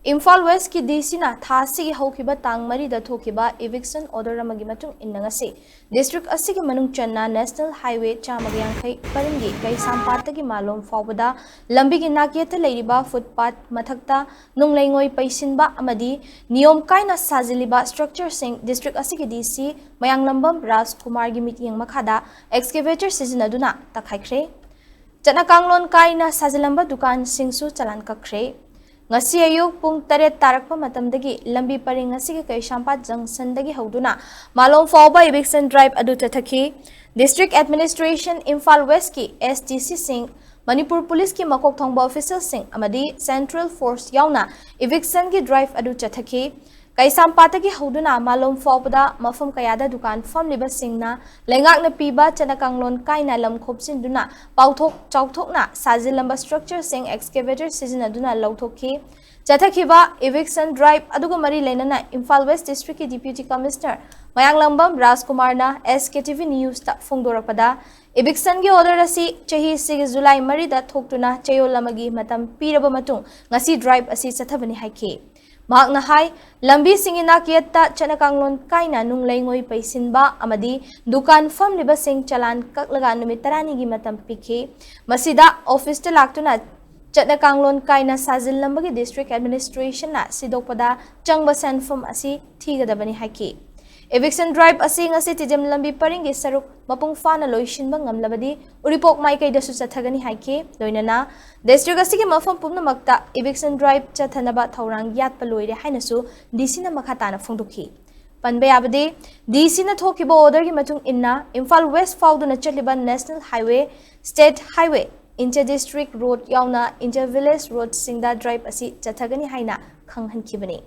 Imphal West ki DC na thasi ki haukiba tang mari da thokiba eviction order ramagi matung innangasi district asigi manung channa National Highway chamagyang khai paringi kai sampata ki malom fawbada lambi ki nakiyata leiriba footpath mathakta nunglaingoi paisinba amadi niyom kaina sajiliba structure sing district asigi DC mayang lambam Raj Kumar gi meeting makhada excavator sizinaduna takhaikre chana kanglon kaina sajilamba dukan singsu chalan kakre ngasi ayuk pung taret tarakpa matamdagi lambi paring ngasi ke Kaishampat junction dagi hauduna malom fawba eviction drive adu tathaki district administration Imphal West ki SDC sing Manipur police ki makok thongba official sing amadi central force yauna eviction ki drive adu tathaki Kaisampata ki hauduna malom fawbada mafam kayada dukan famliba singna lengak na piba chanakanglon kaina lam khopsin duna pauthok chauthokna sajillamba structure sing excavator sizinaduna lawthokki chathakiba eviction drive aduga mari lenana Imphal West district ki deputy commissioner mayanglambam Raj Kumar na SKTV news ta phongdorapada eviction gi order asi chahi sig July mari da thoktuna chayolamagi matam piraba matung ngasi drive asi chathabani haike Mahakna hai lambi singina kiyata chanakanglon kaina nunglaingoi paisinba amadi dukan famliba sing chalan kaklaga numit 10 gi matam pikhe masida office ta laktuna chanakanglon kaina sajillamba gi district administration na sidokpada changba sanfam asi thigadabani haiki eviction drive asi ngasi tijam lambi paringi saruk mapung fana loishinba ngamlabadi uripok mai kai dasu chathagani haiki loinana district asi gi mafam pumna makta eviction drive chathanaba thaurang yat paloire hainasu DC na makhatana phongdukhi panbe abade DC na thokiba order gi matung inna Imphal West fawduna chaliba National Highway State Highway inter district road yauna inter village road singda drive asi chathagani haina khanghankibani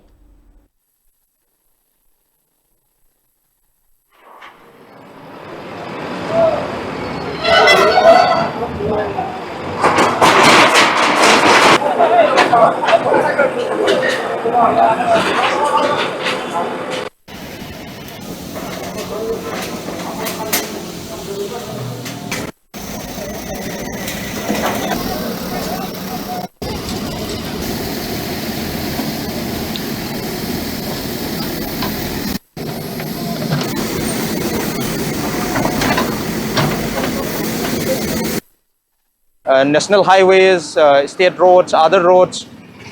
National highways, state roads, other roads.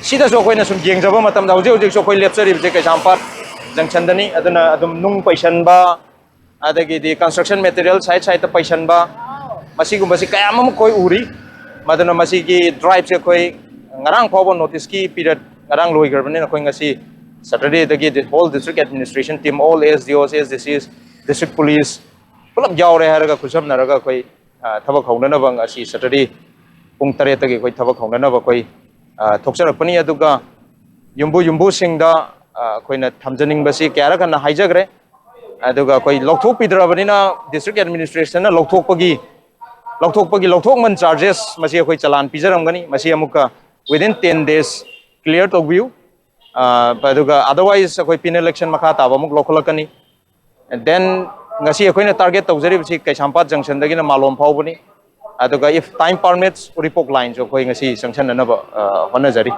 Sida so koi na sum jeng jaba matam da ujek so koi lepsari je Kaishampat junction dani aduna adum nung paisan ba adagi di construction material side ta paisan ba masi gum basi kaya mam koi uri maduna masi ki drive se koi ngarang phaw notice ki period ngarang loi garbane na koi ngasi Saturday dagi the whole district administration team all SDOs SDCs district police pulap jawre haraga khusam naraga koi thabak hauna bang asi Saturday pung tare tagi koi thabak hauna ba koi thokcharapani aduga yumbu singda koina thamjaning basi kyara kana haijagre aduga koi lokthok pidrabani na district administration na lokthok man charges masi koi chalan pijaramgani masi amuka within 10 days clear to view aduga otherwise koi penal election makha ta bamuk lokholakani and then ngasi koina target tawjari basi Kaishampat junction dagi na malom phawbani aduga if time permits report lines koi ngasi sanction na ba honajari